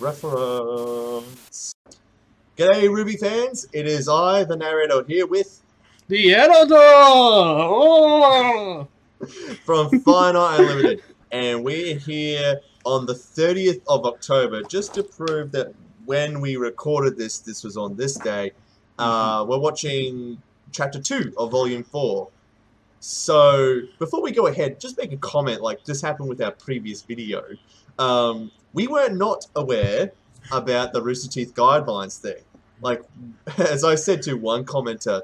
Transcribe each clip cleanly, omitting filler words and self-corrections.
Reference. G'day, RWBY fans. It is I, the narrator, here with the editor from Finite Unlimited, and we're here on the 30th of October just to prove that when we recorded this was on this day. We're watching Chapter 2 of Volume 4. So, before we go ahead, just make a comment like this happened with our previous video. We were not aware about the Rooster Teeth guidelines thing. Like, as I said to one commenter,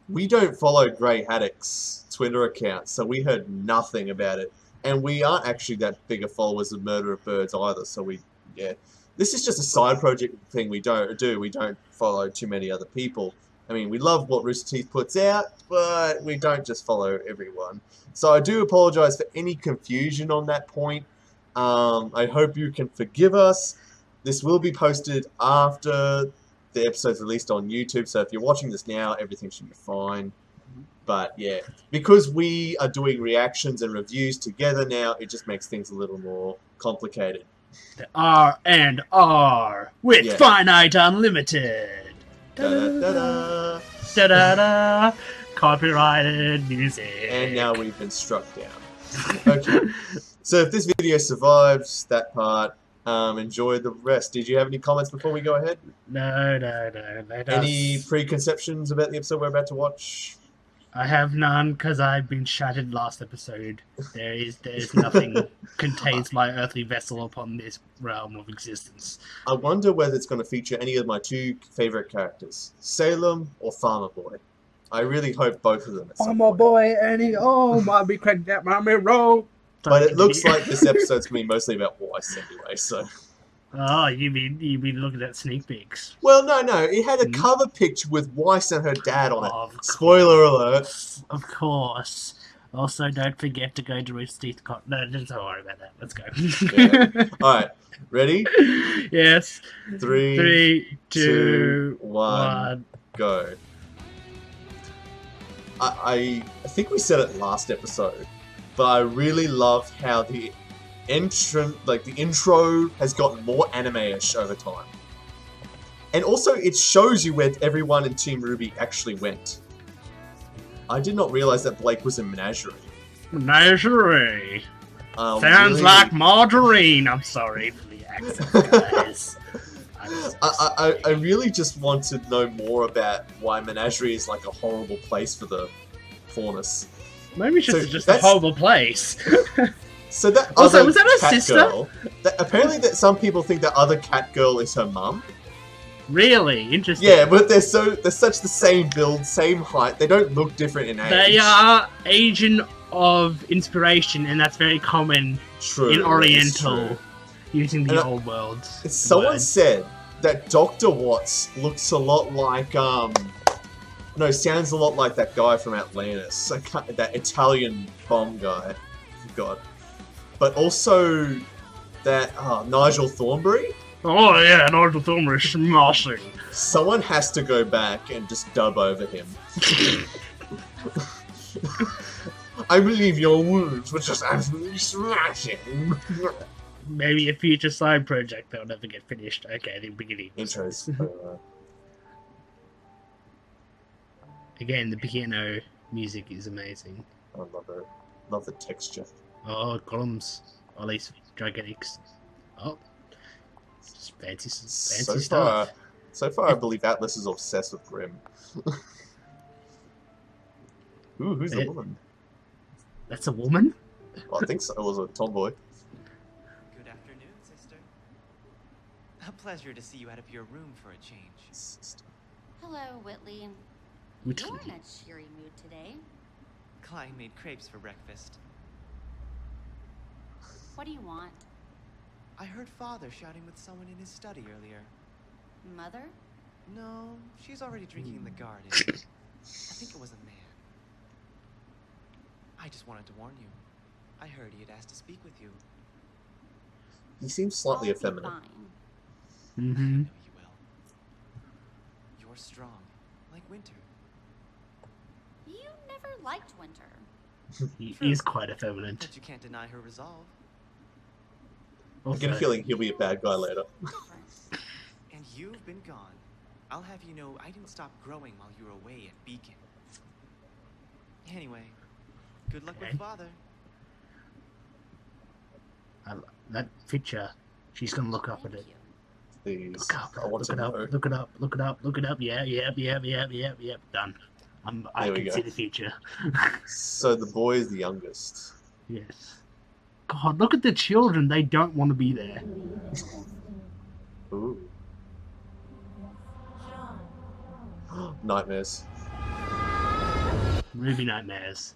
we don't follow Grey Haddock's Twitter account, so we heard nothing about it. And we aren't actually that big of followers of Murder of Birds either, so yeah. This is just a side project thing we don't do. We don't follow too many other people. I mean, we love what Rooster Teeth puts out, but we don't just follow everyone. So I do apologize for any confusion on that point. I hope you can forgive us. This will be posted after the episode's released on YouTube, so if you're watching this now, everything should be fine. But yeah, because we are doing reactions and reviews together now, it just makes things a little more complicated. The R&R with Finite Unlimited. Da-da-da-da. Da-da-da. Copyrighted music. And now we've been struck down. Okay. So if this video survives that part, enjoy the rest. Did you have any comments before we go ahead? No. Any preconceptions about the episode we're about to watch? I have none, because I've been shattered last episode. There is nothing contains my earthly vessel upon this realm of existence. I wonder whether it's going to feature any of my two favourite characters, Salem or Farmer Boy. I really hope both of them. Farmer Boy, and he might be cracked out my mirror. But it looks like this episode's going to be mostly about Weiss anyway, so... Oh, you mean looking at sneak peeks? Well, no. It had a cover picture with Weiss and her dad on it. Spoiler alert. Of course. Also, don't forget to go to Rooster Teeth. No, don't worry about that. Let's go. Yeah. Alright, ready? Yes. 3, 2, 1, go. I think we said it last episode, but I really loved how the intro has gotten more anime-ish over time. And also, it shows you where everyone in Team RWBY actually went. I did not realize that Blake was in Menagerie. Menagerie. Sounds like margarine. I'm sorry for the accent, guys. I really just want to know more about why Menagerie is like a horrible place for the faunus. Maybe it's just a horrible place. So that also, was that her sister? Girl, apparently that some people think that other cat girl is her mum. Really? Interesting. Yeah, but they're such the same build, same height. They don't look different in age. They are agent of inspiration, and that's very common in Oriental, using the old world. Someone said that Dr. Watts looks a lot like sounds a lot like that guy from Atlantis, that Italian bomb guy. God. But also that Nigel Thornberry. Oh yeah, Nigel Thornberry smashing. Someone has to go back and just dub over him. I believe your wounds were just absolutely smashing. Maybe a future side project that'll never get finished. Okay, the beginning. Intros. Again, the piano music is amazing. I love it. Love the texture. Oh, columns. Or at least Gigantix. Oh. Just fancy stuff. So far, I believe Atlas is obsessed with Grimm. Ooh, who's the woman? That's a woman? Well, I think so. It was a tomboy. Good afternoon, sister. A pleasure to see you out of your room for a change. Sister. Hello, Whitley. Whitley. You're in a cheery mood today. Klein made crepes for breakfast. What do you want? I heard Father shouting with someone in his study earlier. Mother? No, she's already drinking in the garden. I think it was a man. I just wanted to warn you. I heard he had asked to speak with you. He seems slightly I'll be effeminate. fine. I know you will. You're strong, like winter. You never liked winter. He is quite effeminate. But you can't deny her resolve. I get a feeling he'll be a bad guy later. Different. And you've been gone. I'll have you know I didn't stop growing while you were away at Beacon. Anyway, good luck Okay. with Father. That picture, she's gonna look up at Thank it. you. Please. Look up, I want look to it up, know. look it up, look it up, look it up. Yeah, done. I There we can go. see the future. So the boy is the youngest. Yes. God, look at the children. They don't want to be there. Ooh. Nightmares. Ruby nightmares.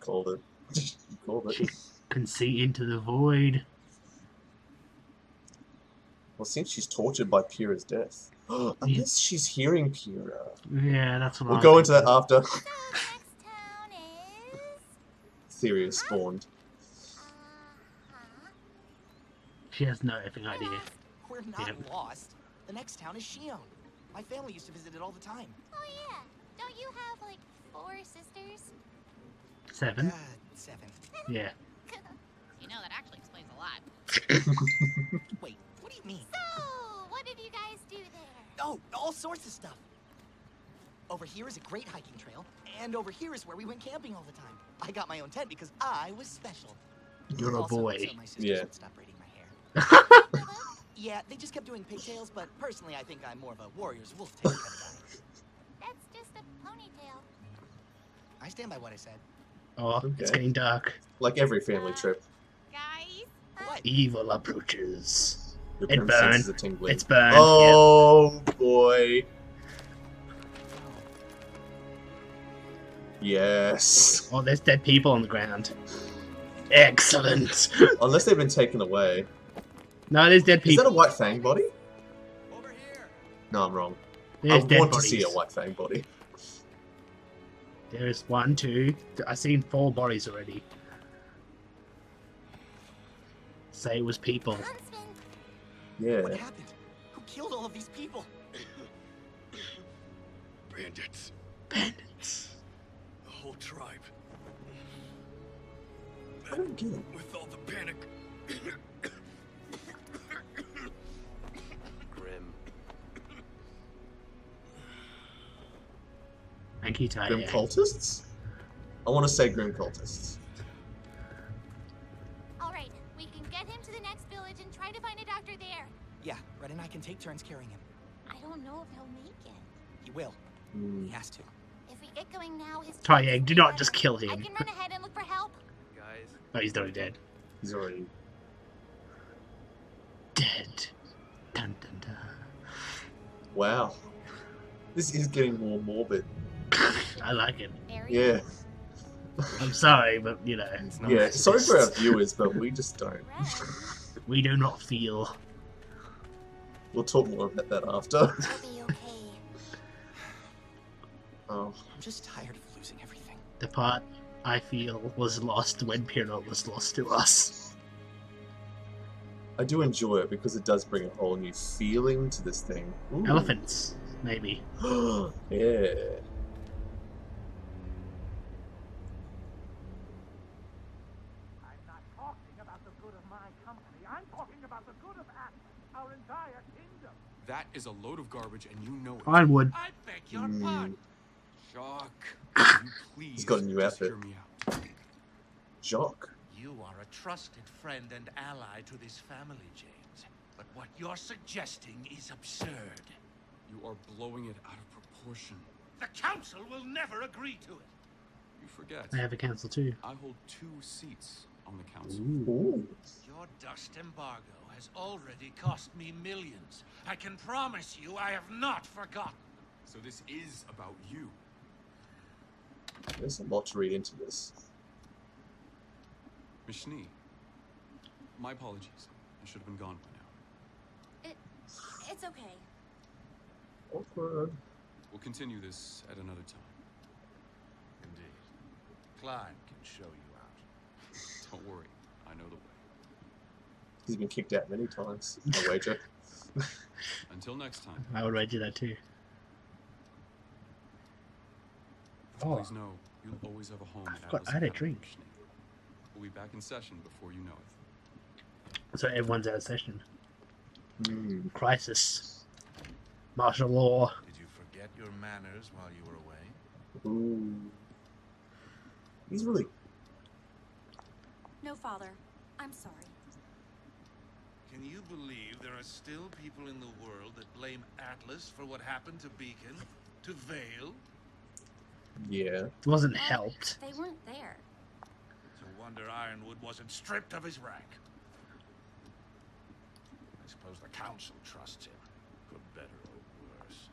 Called it. You called She it. can see into the void. Well, since she's tortured by Pyrrha's death. Unless she's hearing Pyrrha. Yeah, that's what We'll I'm go into that thinking. after. So the next town is. Theory is spawned. She has no effing idea. We're not Yep. lost. The next town is Shion. My family used to visit it all the time. Oh yeah. Don't you have like 4 sisters? 7? 7. Yeah. You know that actually explains a lot. Wait, what do you mean? So, what did you guys do there? Oh, all sorts of stuff. Over here is a great hiking trail, and over here is where we went camping all the time. I got my own tent because I was special. You're a Also, boy. so my sisters Yeah. would stop braiding my hair. Yeah, they just kept doing pigtails, but personally I think I'm more of a warrior's wolf tail kind of guy. That's just a ponytail. I stand by what I said. Oh, it's Okay. getting dark. Like every family trip. Guys? What? Evil approaches. Your It parents' senses burned. are tingling. It's burned. Oh boy. Yes. Yep. Oh, there's dead people on the ground. Excellent. Unless they've been taken away. No, there's dead Is that a people. white fang body? Over here. No, I'm wrong. There's I dead want bodies. to see a white fang body. There's 1, 2. I've seen 4 bodies already. Say it was people. Huntsman. Yeah. What happened? Who killed all of these people? Bandits. Bandits. The whole tribe. I don't get it. With all the panic. Grim. Thank you, Ty. Grim cultists? I want to say grim cultists. Alright, we can get him to the next village and try to find a doctor there. Yeah, Red and I can take turns carrying him. I don't know if he'll make it. He will. Hmm. He has to. If we get going now, his Ty, chances do will not be just better. kill I him. can run ahead and look for help. Guys. Oh, he's already dead. He's already. Dead. Dun dun dun. Wow. This is getting more morbid. I like it. Very Yeah. nice. I'm sorry, but you know, Yeah. Sorry for our viewers, but we just don't. Right. we do not feel. We'll talk more about that after. We'll be okay. Oh. I'm just tired of losing everything. The part I feel was lost when Pirro was lost to us. I do enjoy it because it does bring a whole new feeling to this thing. Ooh. Elephants, maybe. Yeah. I'm not talking about the good of my company. I'm talking about the good of our entire kingdom. That is a load of garbage, and you know it. Ironwood. I beg your Hmm. pardon. Jock, will you please He's got a new just outfit. hear me out. Jock. You are a trusted friend and ally to this family, James. But what you're suggesting is absurd. You are blowing it out of proportion. The council will never agree to it. You forget. I have a council too. I hold 2 seats on the council. Ooh. Your dust embargo has already cost me millions. I can promise you I have not forgotten. So this is about you. There's a lot to read into this. Miss Schnee, my apologies. I should have been gone by now. It's okay. Awkward. We'll continue this at another time. Indeed. Klein can show you out. Don't worry, I know the way. He's been kicked out many times. I wager. Until next time, I would rate you that too. Oh, please know you'll always have a home I at forgot Atlas I had a Academy, drink. Miss Schnee. We'll be back in session before you know it. So everyone's out of session. Hmm. Crisis. Martial law. Did you forget your manners while you were away? Ooh. He's really. No, Father. I'm sorry. Can you believe there are still people in the world that blame Atlas for what happened to Beacon? To Vale? Yeah. It wasn't But helped. They weren't there. It's a wonder Ironwood wasn't stripped of his rank. I suppose the council trusts him, for better or worse.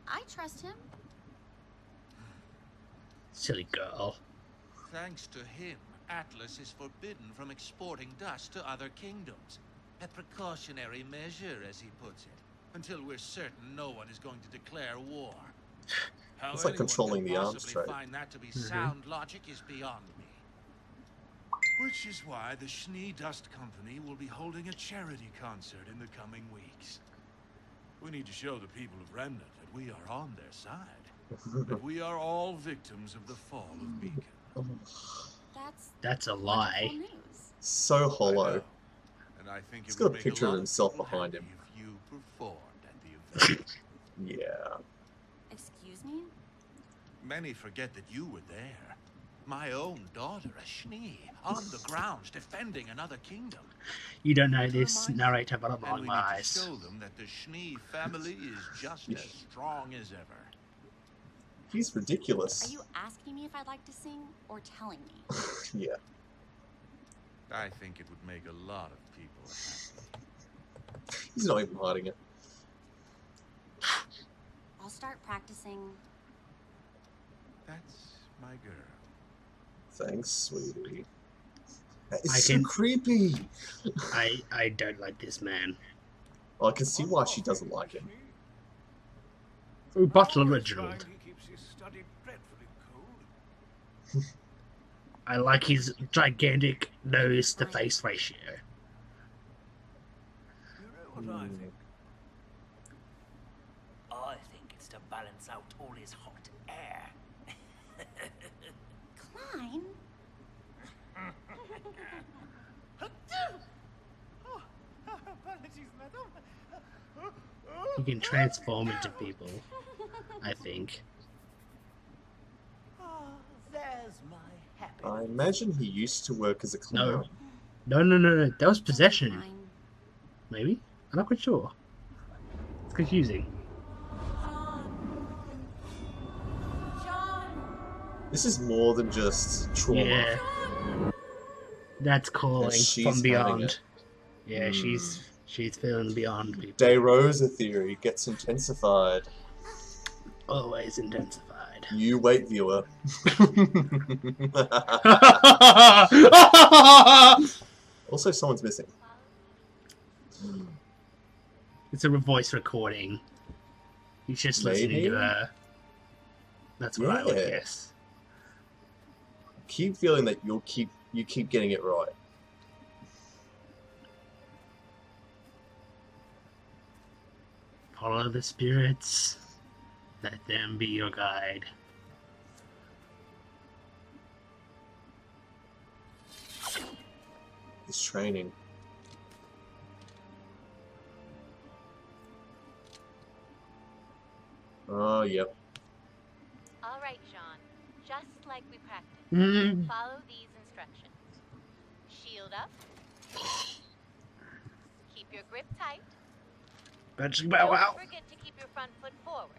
I trust him. Silly girl. Thanks to him, Atlas is forbidden from exporting dust to other kingdoms. A precautionary measure, as he puts it, until we're certain no one is going to declare war. How It's like anyone controlling can the arms possibly trade. find that to be sound logic is beyond me. Which is why the Schnee Dust Company will be holding a charity concert in the coming weeks. We need to show the people of Remnant that we are on their side. That we are all victims of the fall of Beacon. That's a lie. wonderful news. So I know. hollow. And I think He's it got a would make picture of lot himself people behind happy him. if you performed at the event. Yeah. Excuse me? Many forget that you were there. My own daughter, a Schnee, on the grounds defending another kingdom. You don't know this narrator, but I'm And on we my need to eyes. show them that the Schnee family is just as strong as ever. He's Are ridiculous. you asking me if I'd like to sing or telling me? Yeah. I think it would make a lot of people happy. He's not even hiding it. I'll start practicing. That's my girl. Thanks, sweetie. That is I so can- creepy. I don't like this man. I can see why she doesn't like him. Oh, bottle All the original. time he keeps his study dreadfully cold. I like his gigantic nose to face ratio. You know what I think? I think it's to balance out all his hot air. Klein? Apologies, madam. He can transform into people, I think. There's my happy. I imagine he used to work as a clown. No. That was possession. Klein. Maybe? I'm not quite sure. It's confusing. This is more than just trauma. Yeah. That's calling she's from having beyond. it. Yeah, she's feeling beyond people. De Rosa theory gets intensified. Always intensified. You wait, viewer. Also, someone's missing. It's a voice recording. He's just listening Maybe? to her. That's what I would Yeah. guess. Keep feeling that you keep getting it right. Follow the spirits. Let them be your guide. His training. Oh, yep. All right, Sean. Just like we practiced. Mm. Follow these instructions. Shield up. Keep your grip tight. Wow, wow. Don't forget to keep your front foot forward.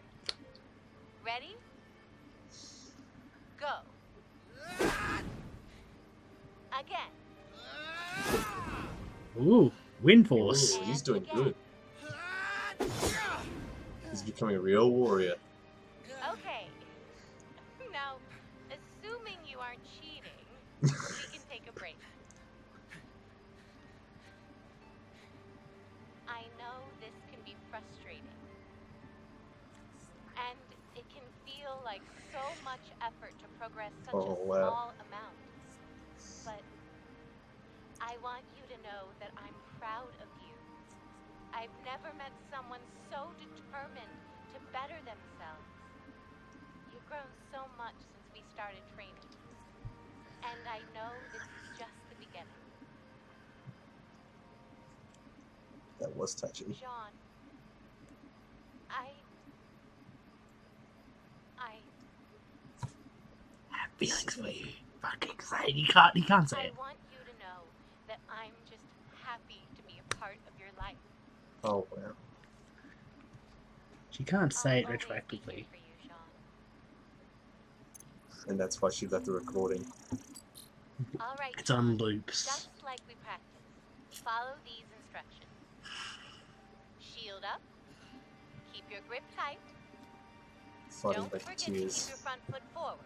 Ready? Go. Again. Ooh, wind force. Ooh, he's doing good. He's becoming a real warrior. Okay. Now, assuming you aren't cheating, we can take a break. I know this can be frustrating. And it can feel like so much effort to progress such Oh, a wow. small amount. But I want you to know that I'm proud of you. I've never met someone so determined to better themselves. You've grown so much since we started training. And I know this is just the beginning. That was touchy. John, I have feelings for you. Fucking say it. He can't say I it. want you to know that I'm just happy to be a part of your life. Oh, wow. She can't say it I'll always be retroactively. here for you, Sean. And that's why she left the recording. All right, It's on Sean, loops. just like we practiced. Follow these instructions. Shield up. Keep your grip tight. Fighting Don't back forget to to keep tears. your front foot forward.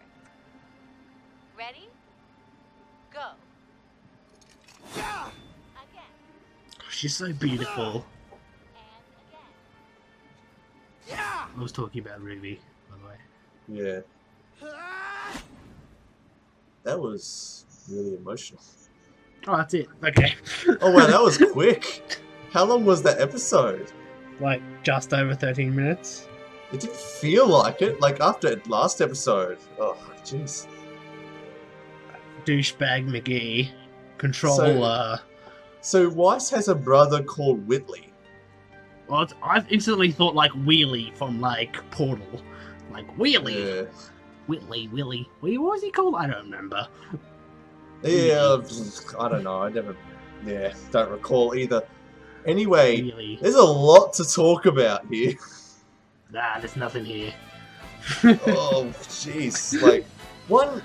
Ready? Go. Again She's so beautiful. and again. I was talking about Ruby, by the way. Yeah. That was really emotional. Oh, that's it. Okay. Oh, wow, that was quick. How long was that episode? Like, just over 13 minutes. It didn't feel like it. Like, after last episode. Oh, jeez. Douchebag McGee. Controller. So Weiss has a brother called Whitley. Well, I've instantly thought, like, Wheelie from, like, Portal. Like, Wheelie. Yeah. Whitley, Willie. What was he called? I don't remember. Yeah, I don't know. I never... Yeah, don't recall either. Anyway, Wheelie. there's a lot to talk about here. Nah, there's nothing here. Oh, jeez. Like, one...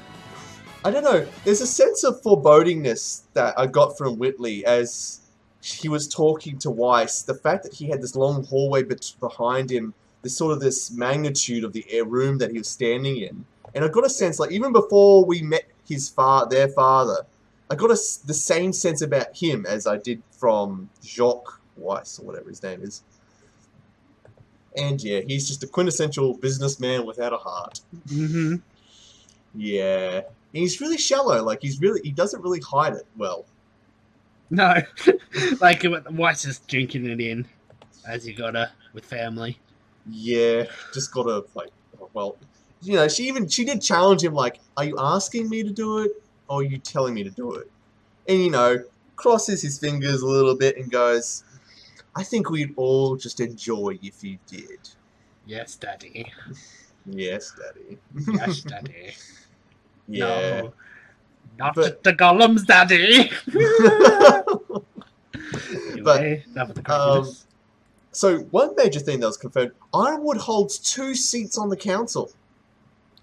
I don't know. There's a sense of forebodingness that I got from Whitley as he was talking to Weiss. The fact that he had this long hallway behind him, this magnitude of the room that he was standing in. And I got a sense, like, even before we met their father, I got the same sense about him as I did from Jacques Weiss, or whatever his name is. And yeah, he's just a quintessential businessman without a heart. Mm-hmm. Yeah. He's really shallow, like, he doesn't really hide it well. No. Like, Weiss is drinking it in, as you gotta, with family. Yeah, just gotta, like, well, you know, she did challenge him, like, are you asking me to do it, or are you telling me to do it? And, you know, crosses his fingers a little bit and goes, I think we'd all just enjoy if you did. Yes, Daddy. Yes, Daddy. Yes, Daddy. Yeah. No. Not But- the golems, Daddy! But, Anyway, enough of the craziness. So, one major thing that was confirmed, Ironwood holds 2 seats on the council.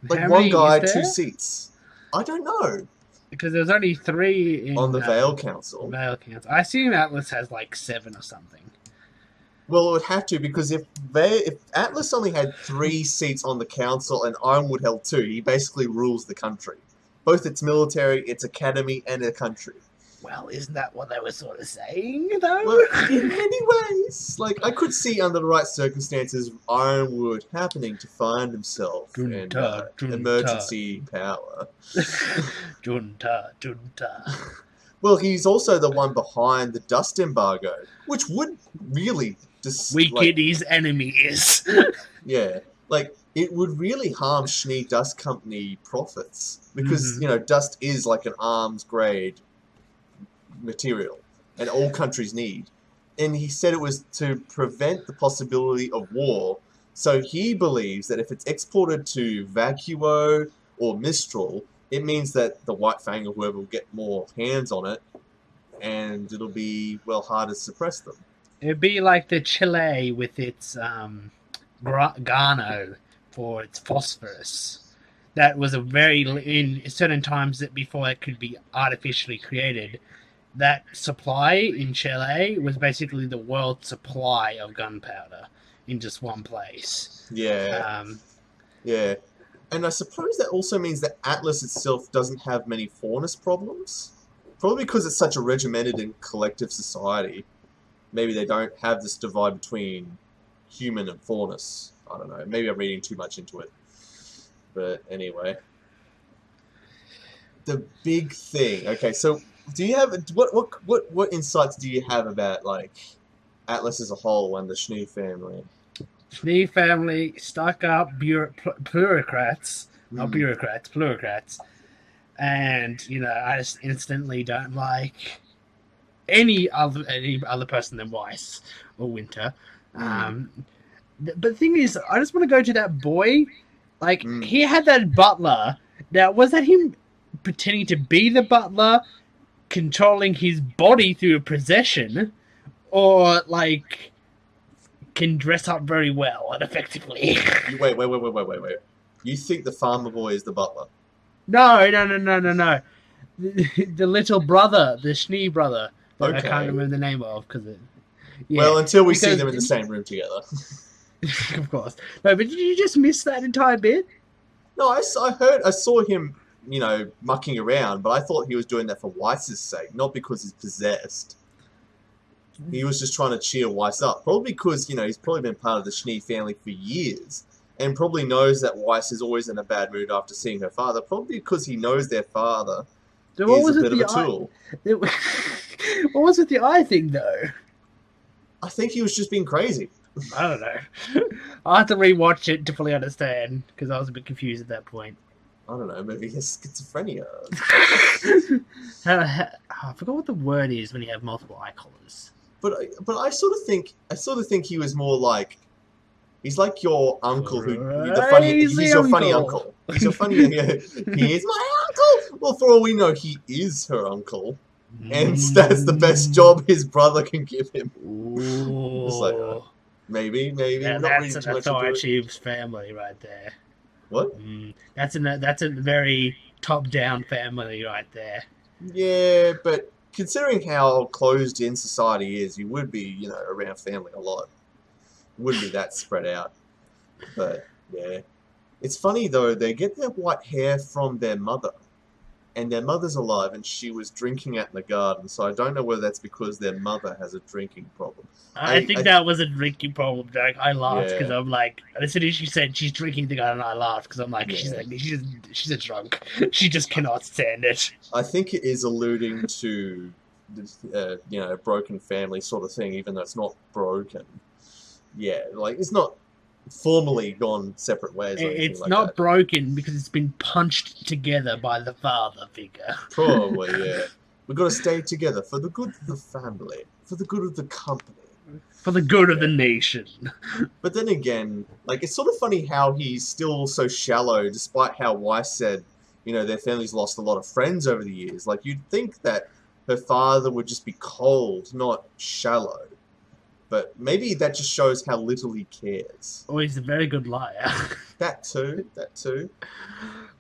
Like, How one many guy, is 2 there? seats. I don't know. Because there's only 3 in... On the Vale Council. Vale Council. I assume Atlas has, like, 7 or something. Well, it would have to, because if Atlas only had 3 seats on the council and Ironwood held 2, he basically rules the country. Both its military, its academy, and a country. Well, isn't that what they were sort of saying, though? Well, in many ways. Like, I could see under the right circumstances Ironwood happening to find himself in Junta. emergency power. Junta. Well, he's also the one behind the dust embargo, which would really Weaken his enemies. Yeah, like, it would really harm Schnee Dust Company profits. Because, you know, dust is like an arms grade material. And all countries need. And he said it was to prevent the possibility of war. So he believes that if it's exported to Vacuo or Mistral, it means that the White Fang or whoever will get more hands on it. And it'll be, well, hard to suppress them. It'd be like the Chile with its Gano for its phosphorus. That was in certain times that before it could be artificially created, that supply in Chile was basically the world supply of gunpowder in just one place. Yeah. Yeah. And I suppose that also means that Atlas itself doesn't have many faunus problems. Probably because it's such a regimented and collective society. Maybe they don't have this divide between human and faunus. I don't know. Maybe I'm reading too much into it. But anyway. The big thing. Okay, so do you have what insights do you have about, like, Atlas as a whole and the Schnee family? Schnee family, stuck up bureaucrats, not bureaucrats, plutocrats. And, you know, I just instantly don't like any other person than Weiss or Winter. But the thing is, I just want to go to that boy. Like, he had that butler. Now, was that him pretending to be the butler, controlling his body through a possession, or, like, can dress up very well and effectively? Wait. You think the farmer boy is the butler? No. The little brother, the Schnee brother, that I can't remember the name of, well, until we see them in the same room together. Of course. No, but did you just miss that entire bit? No, I saw him, mucking around, but I thought he was doing that for Weiss's sake, not because he's possessed. He was just trying to cheer Weiss up. Probably because, he's probably been part of the Schnee family for years, and probably knows that Weiss is always in a bad mood after seeing her father, probably because he knows their father is a bit of a tool. What was with the eye thing, though? I think he was just being crazy. I don't know. I'll have to rewatch it to fully understand, because I was a bit confused at that point. I don't know, maybe he has schizophrenia. I forgot what the word is when you have multiple eye colours. But I sort of think he was more like, he's like your uncle he's your funny uncle. He's your funny he is my uncle. Well, for all we know, he is her uncle, and that's the best job his brother can give him. It's like, maybe. Yeah, that's an authoritative family right there. What? That's a very top-down family right there. Yeah, but considering how closed-in society is, you would be, around family a lot. Wouldn't be that spread out. But, yeah. It's funny, though, they get their white hair from their mother. And their mother's alive, and she was drinking at the garden, so I don't know whether that's because their mother has a drinking problem. I think that was a drinking problem, Jack. I laughed because I'm like, as soon as she said she's drinking the garden, I laughed because I'm like, she's a drunk. She just cannot stand it. I think it is alluding to, a broken family sort of thing, even though it's not broken. Yeah, like, it's not formally gone separate ways or anything it's like not that. Broken because it's been punched together by the father figure. Probably, yeah. We've got to stay together for the good of the family, for the good of the company, for the good of the nation. But then again, like, it's sort of funny how he's still so shallow, despite how Weiss said, their family's lost a lot of friends over the years. Like, you'd think that her father would just be cold, not shallow. But maybe that just shows how little he cares. Oh, he's a very good liar. That too.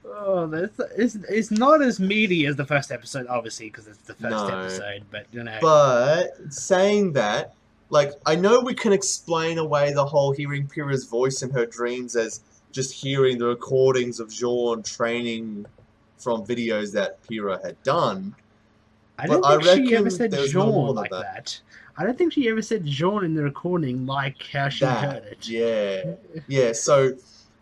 Oh, it's not as meaty as the first episode, obviously, because it's the first episode. But But saying that, like, I know we can explain away the whole hearing Pyrrha's voice in her dreams as just hearing the recordings of Jean training from videos that Pyrrha had done. I don't think she ever said Jean like that. I don't think she ever said Jean in the recording like how she heard it. Yeah. So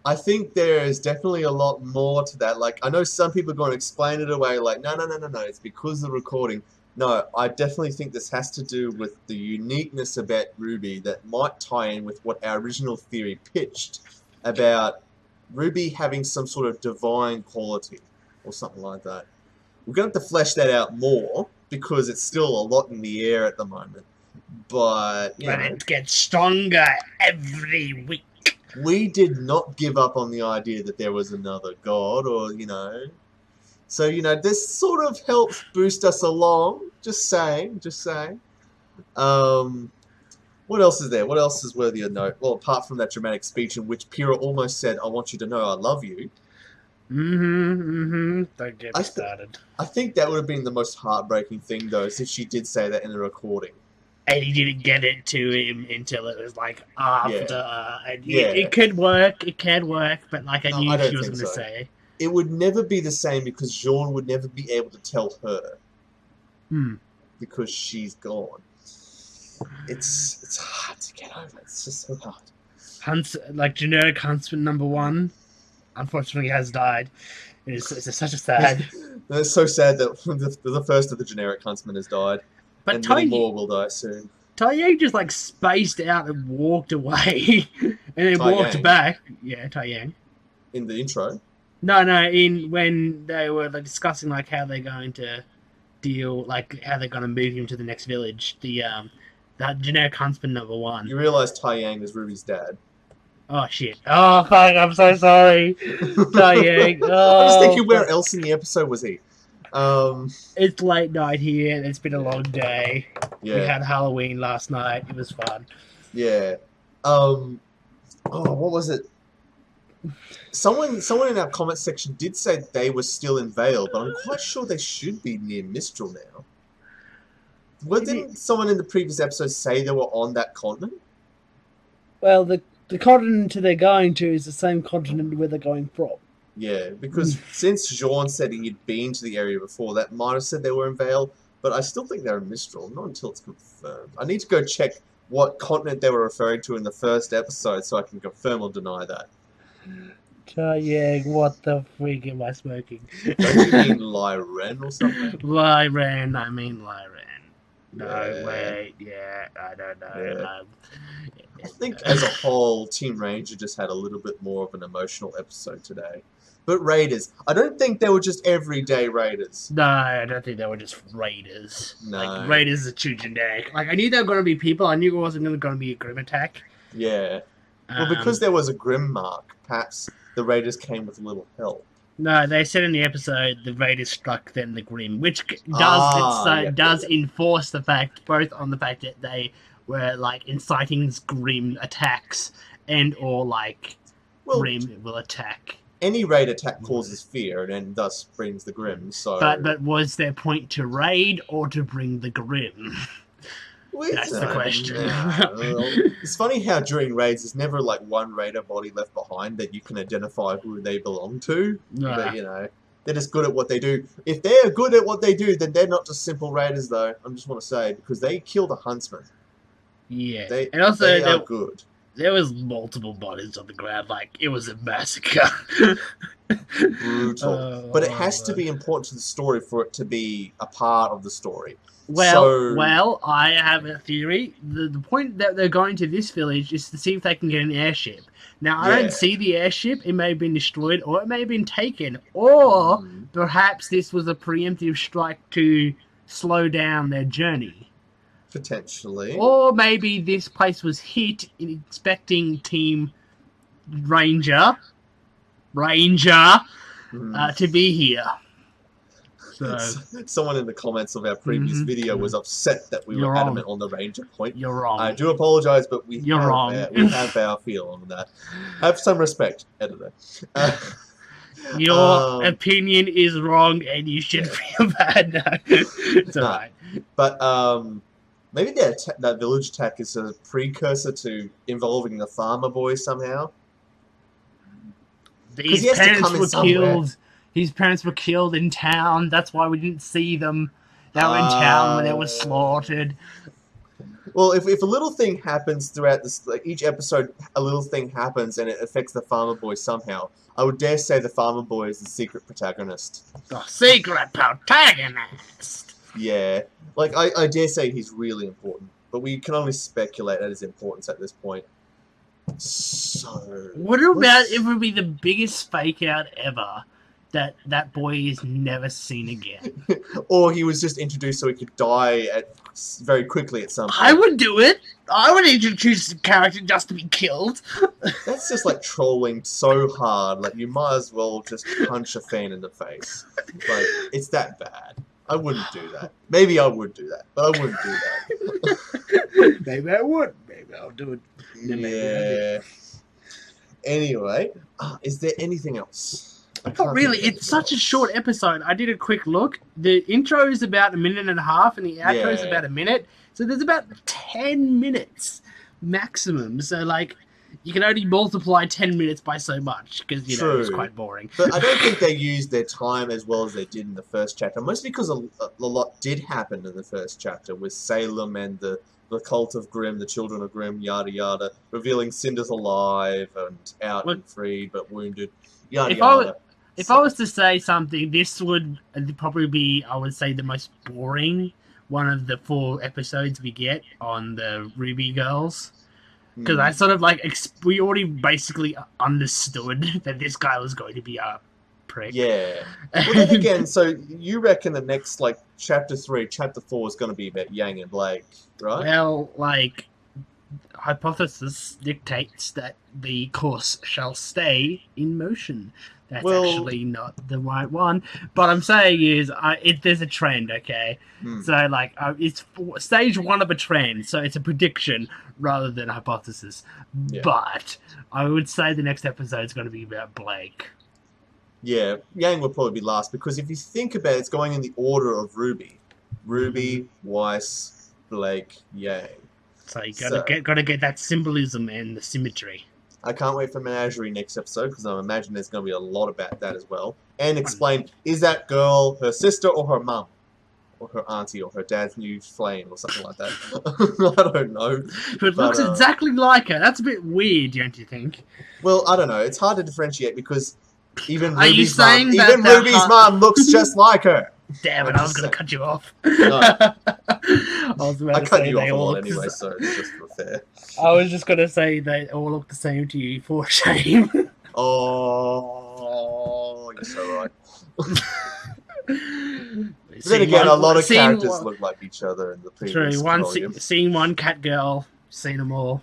I think there is definitely a lot more to that. Like, I know some people are going to explain it away like, no, it's because of the recording. No, I definitely think this has to do with the uniqueness about RWBY that might tie in with what our original theory pitched about RWBY having some sort of divine quality or something like that. We're going to have to flesh that out more because it's still a lot in the air at the moment. But it gets stronger every week. We did not give up on the idea that there was another god, or So this sort of helps boost us along. Just saying. What else is there? What else is worthy of note? Well, apart from that dramatic speech in which Pyrrha almost said, "I want you to know I love you." Don't get me started. I think that would have been the most heartbreaking thing, though, if she did say that in the recording. And he didn't get it to him until it was like after. And it could work. It can work, but like I knew she was going to say. It would never be the same because Jean would never be able to tell her. Because she's gone. It's hard to get over. It's just so hard. Generic Huntsman #1, unfortunately has died. It's such a sad. It's so sad that the first of the generic Huntsman has died. But and many more will die soon. Tai just spaced out and walked away, and then walked back. Yeah, Tai Yang. In the intro. No. When they were discussing how they're going to deal, like how they're gonna move him to the next village. The generic huntsman number 1. You realise Tai Yang is Ruby's dad. Oh shit! Oh fuck! I'm so sorry, Yang. I'm just thinking, where fuck. else in the episode was he? It's late night here. It's been a long day. Yeah. We had Halloween last night. It was fun. Yeah. Oh, what was it? Someone in our comment section did say they were still in Vale, but I'm quite sure they should be near Mistral now. Didn't someone in the previous episode say they were on that continent? Well, the continent they're going to is the same continent where they're going from. Yeah, because since Jean said he'd been to the area before, that might have said they were in Vale, but I still think they're in Mistral, not until it's confirmed. I need to go check what continent they were referring to in the first episode so I can confirm or deny that. Yang, what the freak am I smoking? Don't you mean Lyren or something? Lyren, I mean Lyren. No, Yeah. wait, yeah, I don't know. Yeah. I think as a whole, Team Ranger just had a little bit more of an emotional episode today. But Raiders, I don't think they were just everyday Raiders. No, I don't think they were just Raiders. No. Like, Raiders are too generic. Like, I knew they were going to be people. I knew it wasn't going to be a Grim attack. Yeah. Well, because there was a Grim mark, perhaps the Raiders came with a little help. No, they said in the episode the Raiders struck then the Grim, which does enforce the fact, both on the fact that they were, like, inciting Grim attacks and or, like, Grim will attack. Any raid attack causes fear and thus brings the Grim, so... But was their point to raid or to bring the Grim? That's the question. It's funny how during raids there's never like one raider body left behind that you can identify who they belong to. Nah. But you know, they're just good at what they do. If they're good at what they do, then they're not just simple raiders though. I just want to say, because they killed a huntsman. Yeah. And also they are good. There was multiple bodies on the ground, like it was a massacre. Brutal. But it has to be important to the story for it to be a part of the story. Well, I have a theory. The point that they're going to this village is to see if they can get an airship. Now, I don't see the airship. It may have been destroyed, or it may have been taken. Or perhaps this was a preemptive strike to slow down their journey. Potentially. Or maybe this place was hit in expecting Team Ranger to be here. So, someone in the comments of our previous video was upset that we were adamant on the Ranger point. You're wrong. I do apologise, but we You're wrong. We have our feel on that. Have some respect, editor. Your opinion is wrong, and you should feel bad. No, it's alright. But maybe that village attack is a precursor to involving the farmer boy somehow. His parents were killed. His parents were killed in town. That's why we didn't see them. They were in town when they were slaughtered. Well, if a little thing happens throughout this, like each episode, a little thing happens and it affects the farmer boy somehow, I would dare say the farmer boy is the secret protagonist. The secret protagonist! Yeah. Like, I dare say he's really important, but we can only speculate at his importance at this point. So... What about if it would be the biggest fake out ever? That boy is never seen again. Or he was just introduced so he could die very quickly at some point. I would do it. I would introduce a character just to be killed. That's just like trolling so hard. Like, you might as well just punch a fan in the face. Like, it's that bad. I wouldn't do that. Maybe I would do that, but I wouldn't do that. Maybe I would. Maybe I'll do it. Yeah. Anyway, is there anything else? Not really. It's such a short episode. I did a quick look. The intro is about 1.5 minutes, and the outro is about 1 minute. So there's about 10 minutes maximum. So, like, you can only multiply 10 minutes by so much, because, you know, it's quite boring. But I don't think they used their time as well as they did in the first chapter, mostly because a lot did happen in the first chapter with Salem and the cult of Grimm, the children of Grimm, yada yada, revealing Cinder's alive and out and freed but wounded, yada yada. If I was to say something, this would probably be, I would say, the most boring one of the 4 episodes we get on the RWBY Girls. Because I sort of like, we already basically understood that this guy was going to be a prick. Yeah. Well, then again, so you reckon the next, like, chapter 3, chapter 4 is going to be about Yang and Blake, right? Well, like, hypothesis dictates that the course shall stay in motion. That's actually not the right one. But I'm saying is, there's a trend, okay? So, like, it's stage 1 of a trend, so it's a prediction rather than a hypothesis. Yeah. But I would say the next episode is going to be about Blake. Yeah, Yang will probably be last, because if you think about it, it's going in the order of RWBY. RWBY, Weiss, Blake, Yang. So you gotta get that symbolism and the symmetry. I can't wait for Menagerie next episode, because I imagine there's going to be a lot about that as well. And explain, is that girl her sister or her mum? Or her auntie, or her dad's new flame, or something like that. I don't know. It looks exactly like her. That's a bit weird, don't you think? Well, I don't know. It's hard to differentiate, because even Are you RWBY's saying mum, that even RWBY's mum looks just like her. Damn it, I was going to cut you off. No. I cut you off a lot anyway, so it's just for fair. I was just going to say they all look the same to you, for shame. Oh, you're so right. But then again, a lot of characters look like each other in the previous volume. Seeing one cat girl, seen them all.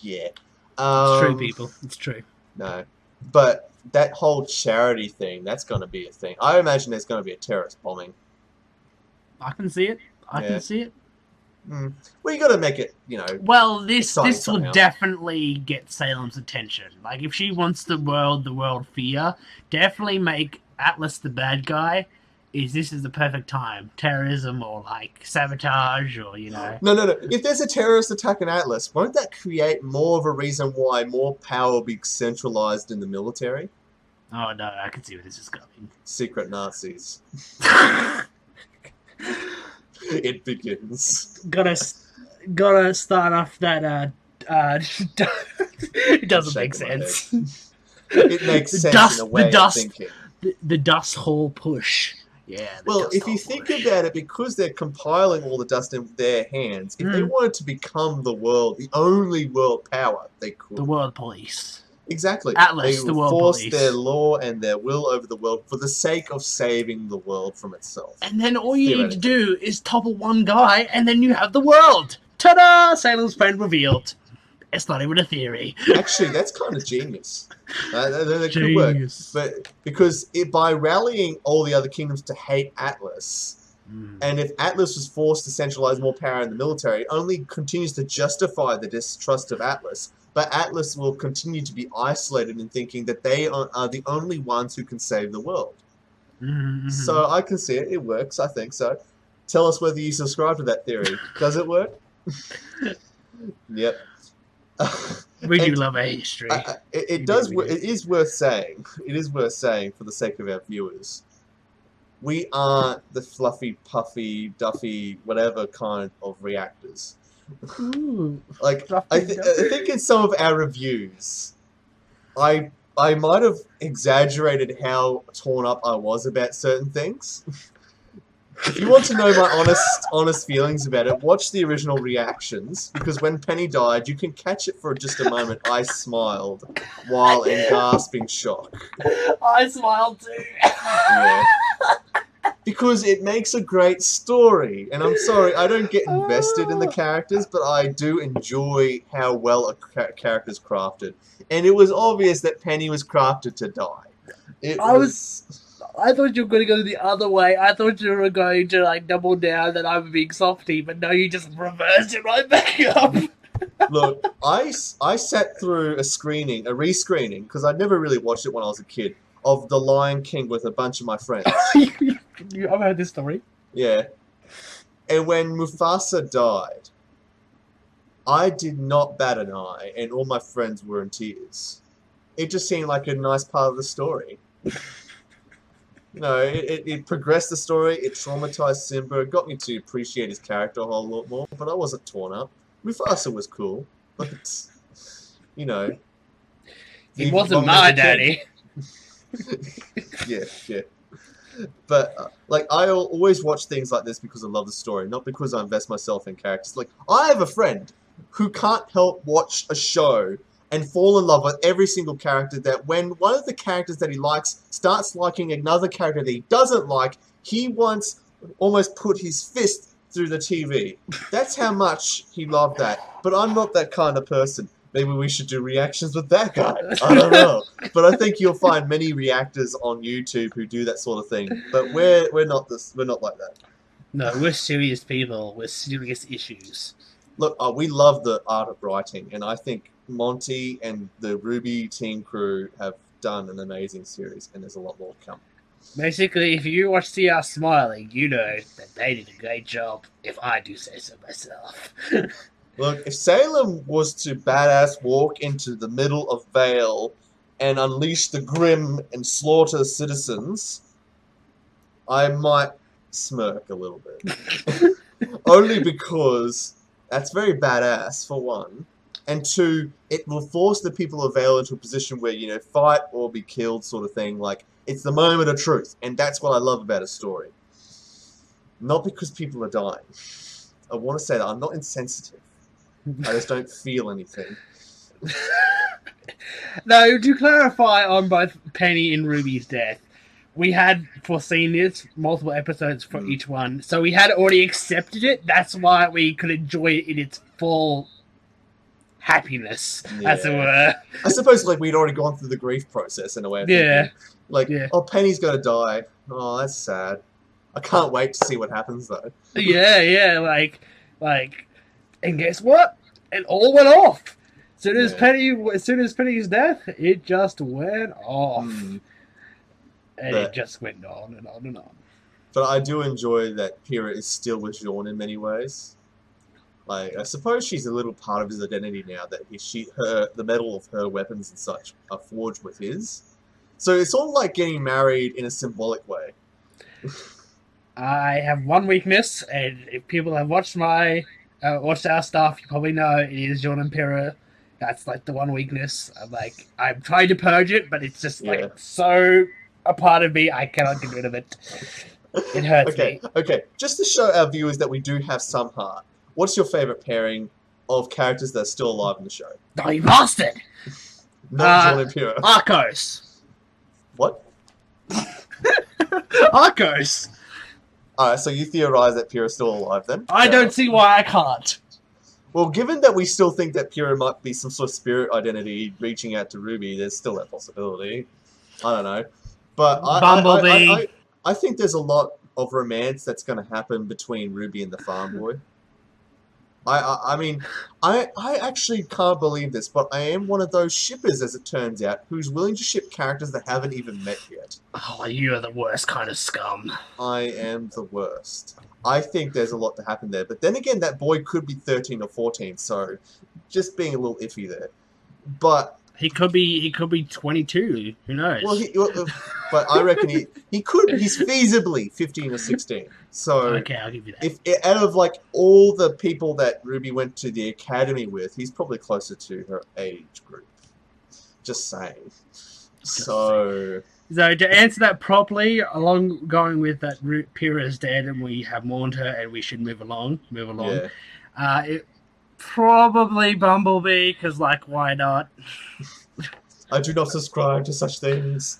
Yeah. It's true, people. It's true. No. But that whole charity thing, that's going to be a thing. I imagine there's going to be a terrorist bombing. I can see it. I can see it. Well, you got to make it, you know. Well, this somehow. will definitely get Salem's attention. Like, if she wants the world fear, definitely make Atlas the bad guy. This is the perfect time. Terrorism or, like, sabotage or, you know. No. If there's a terrorist attack in Atlas, won't that create more of a reason why more power will be centralized in the military? Oh, no, I can see where this is going. Secret Nazis. It begins. Gotta start off that, it doesn't make sense. It makes sense in a way of thinking. The dust hole push. Yeah. Well, if you think about it, because they're compiling all the dust in their hands, if they wanted to become the only world power, they could. The world police. Exactly. Atlas, they the will world force police. their law and their will over the world for the sake of saving the world from itself. And then all you need to do is topple one guy, and then you have the world. Ta-da! Salem's friend revealed. It's not even a theory. Actually, that's kind of genius. That could work. But because by rallying all the other kingdoms to hate Atlas, and if Atlas was forced to centralize more power in the military, it only continues to justify the distrust of Atlas. But Atlas will continue to be isolated in thinking that they are the only ones who can save the world. So I can see it. It works. I think so. Tell us whether you subscribe to that theory. Does it work? Yep. We do love our history. It does. It is worth saying. It is worth saying for the sake of our viewers. We aren't the fluffy, puffy, duffy, whatever kind of reactors. Like I think in some of our reviews, I might have exaggerated how torn up I was about certain things. If you want to know my honest feelings about it, watch the original reactions, because when Penny died, you can catch it for just a moment. I smiled while in gasping shock. I smiled too. Yeah. Because it makes a great story. And I'm sorry, I don't get invested in the characters, but I do enjoy how well a character's crafted. And it was obvious that Penny was crafted to die. I thought you were going to go the other way. I thought you were going to, like, double down that I'm a big softie, but no, you just reversed it right back up. Look, I sat through a rescreening, because I'd never really watched it when I was a kid, of The Lion King with a bunch of my friends. I've heard this story. Yeah. And when Mufasa died, I did not bat an eye, and all my friends were in tears. It just seemed like a nice part of the story. No, it progressed the story, it traumatized Simba, it got me to appreciate his character a whole lot more, but I wasn't torn up. Mufasa was cool, but, you know... He wasn't my daddy. Yeah. But, like, I always watch things like this because I love the story, not because I invest myself in characters. Like, I have a friend who can't help watch a show and fall in love with every single character, that when one of the characters that he likes starts liking another character that he doesn't like, he once almost put his fist through the TV. That's how much he loved that. But I'm not that kind of person. Maybe we should do reactions with that guy. I don't know. But I think you'll find many reactors on YouTube who do that sort of thing. But we're not like that. No, we're serious people with serious issues. Look, we love the art of writing, and I think Monty and the RWBY team crew have done an amazing series, and there's a lot more to come. Basically, if you watch See Us Smiling, you know that they did a great job, if I do say so myself. Look, if Salem was to badass walk into the middle of Vale and unleash the grim and slaughter citizens, I might smirk a little bit. Only because that's very badass, for one. And two, it will force the people of Vale into a position where, you know, fight or be killed sort of thing. Like, it's the moment of truth. And that's what I love about a story. Not because people are dying. I want to say that I'm not insensitive. I just don't feel anything. No, to clarify on both Penny and Ruby's death, we had foreseen this, multiple episodes for each one, so we had already accepted it. That's why we could enjoy it in its full happiness, as it were. I suppose, like, we'd already gone through the grief process in a way. Yeah. Like, oh, Penny's gonna die. Oh, that's sad. I can't wait to see what happens, though. Yeah, like, and guess what? It all went off. As soon as Penny's death, it just went off. And it just went on and on and on. But I do enjoy that Pyrrha is still with Jean in many ways. Like, I suppose she's a little part of his identity now, that the metal of her weapons and such are forged with his. So it's sort of like getting married in a symbolic way. I have one weakness, and if people have watched watched our stuff, you probably know it is Jean and Pyrrha. That's like the one weakness. I'm trying to purge it, but it's just like so a part of me, I cannot get rid of it. It hurts me. Okay, just to show our viewers that we do have some heart, what's your favourite pairing of characters that are still alive in the show? Oh, you bastard! Not Jean and Pyrrha. Arcos. What? Arcos. Alright, so you theorise that Pyrrha's still alive then? I don't see why I can't. Well, given that we still think that Pyrrha might be some sort of spirit identity reaching out to RWBY, there's still that possibility. I don't know. But I think there's a lot of romance that's going to happen between RWBY and the farm boy. I mean, I actually can't believe this, but I am one of those shippers, as it turns out, who's willing to ship characters that haven't even met yet. Oh, you are the worst kind of scum. I am the worst. I think there's a lot to happen there. But then again, that boy could be 13 or 14, so just being a little iffy there. But he could be 22. Who knows? Well, but I reckon he's feasibly 15 or 16. So okay, I'll give you that. If out of like all the people that RWBY went to the academy with, he's probably closer to her age group. Just saying. So to answer that properly, going with that, Pyrrha's dead and we have mourned her and we should move along. Yeah. Probably Bumblebee, because, like, why not? I do not subscribe to such things.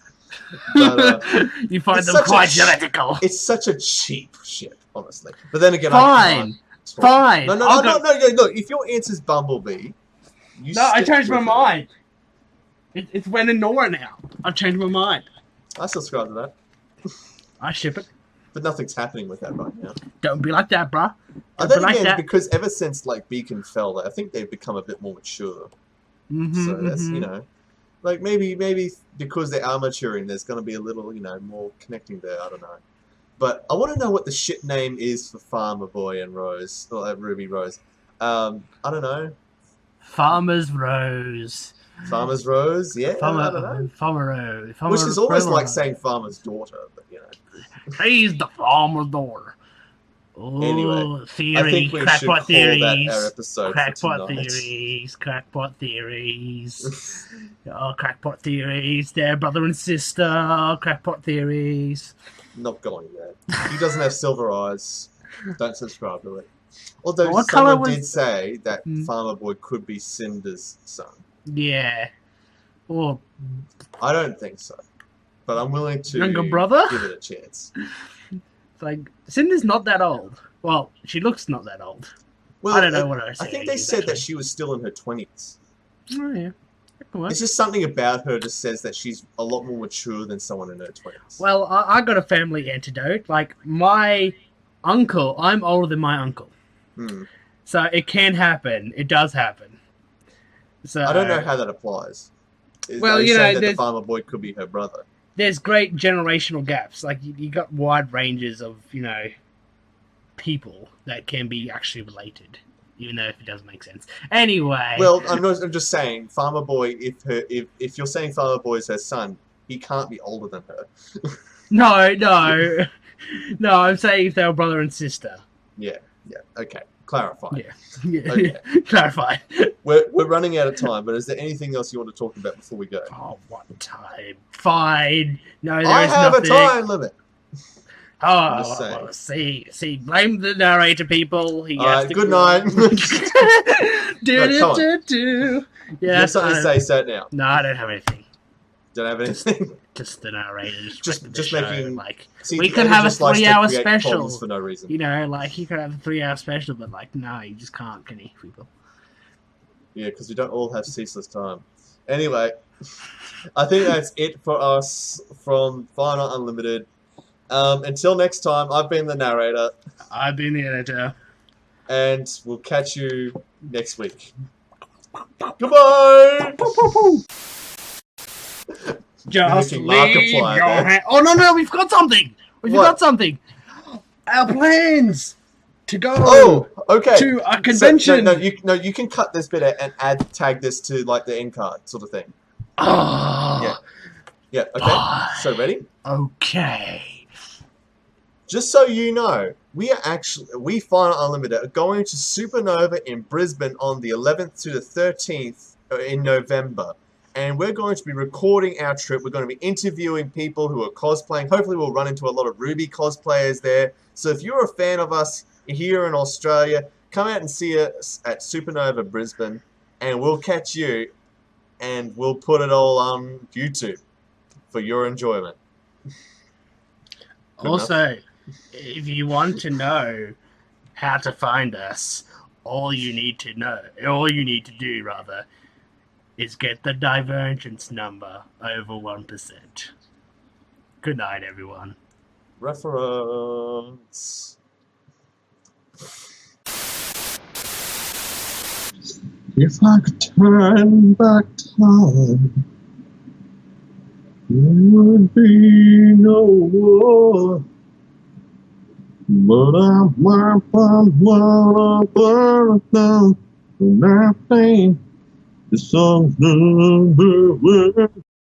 But, you find them quite heretical. It's such a cheap shit, honestly. But then again, fine. No. If your answer's Bumblebee, I changed my mind. It's Wen and Nora now. I've changed my mind. I subscribe to that. I ship it. But nothing's happening with that right now. Don't be like that, bruh. Then again, because ever since like Beacon fell, I think they've become a bit more mature. So that's, you know, like maybe because they are maturing, there's going to be a little, you know, more connecting there. I don't know. But I want to know what the shit name is for Farmer Boy and Rose, or Ruby Rose. I don't know. Farmer's Rose. Farmer's Rose, yeah. Farmer Rose. Which is almost like saying Farmer's Daughter, but you know. He's the Farmer's Daughter. Oh, anyway, theory, I think we crackpot should call that our episode crackpot theories. Oh, crackpot theories. They're brother and sister. Crackpot theories. Not going there. He doesn't have silver eyes. Don't subscribe to it. Although what someone did say that Farmer Boy could be Cinder's son. Yeah. Or I don't think so. But I'm willing to younger brother? give it a chance. It's like, Cinder's not that old. Well, she looks not that old. Well, I don't know what I was I saying. think they said that she was still in her 20s. Oh, yeah. It's just something about her that says that she's a lot more mature than someone in her 20s. Well, I got a family antidote. Like, my uncle, I'm older than my uncle. Hmm. So it can happen. It does happen. So I don't know how that applies. Well, Are you you know, saying that the there's- farmer boy could be her brother? there's great generational gaps. Like, you got wide ranges of, people that can be actually related, even though if it doesn't make sense. Anyway. Well, I'm just saying, farmer boy. If you're saying farmer boy is her son, he can't be older than her. No. No, I'm saying if they were brother and sister. Yeah. Okay. Clarify. Yeah. Okay. Clarify. We're running out of time, but is there anything else you want to talk about before we go? Oh, what time? Fine. No, there's I have nothing. a time limit. I'm Oh, just saying. well, see, blame the narrator, people. He All has right, to good go. night. No, come on. Do. You have something to say it now. No, I don't have anything. Don't have anything. Just the narrator. Just making. like See, we the could editor have a just likes to 3-hour create special. problems for no reason. You could have a 3-hour special, but no, you just can't, can you, people? Yeah, because we don't all have ceaseless time. Anyway, I think that's it for us from Final Unlimited. Until next time, I've been the narrator. I've been the editor. And we'll catch you next week. Goodbye! Just Making leave your Markiplier there. hand. Oh, no, we've got something! We've What? got something! Our plans to go Oh, okay. to a convention! So, you can cut this bit out and tag this to like the end card sort of thing. Oh, Yeah, okay. So ready? okay. Just so you know, we Final Unlimited are going to Supernova in Brisbane on the 11th to the 13th in November. And we're going to be recording our trip. We're going to be interviewing people who are cosplaying. Hopefully we'll run into a lot of RWBY cosplayers there. So if you're a fan of us here in Australia, come out and see us at Supernova Brisbane. And we'll catch you. And we'll put it all on YouTube for your enjoyment. Also, if you want to know how to find us, all you need to do, is get the divergence number over 1%. Good night, everyone. Reference. If I could turn back time, there would be no war. But I'm down, and I think the song's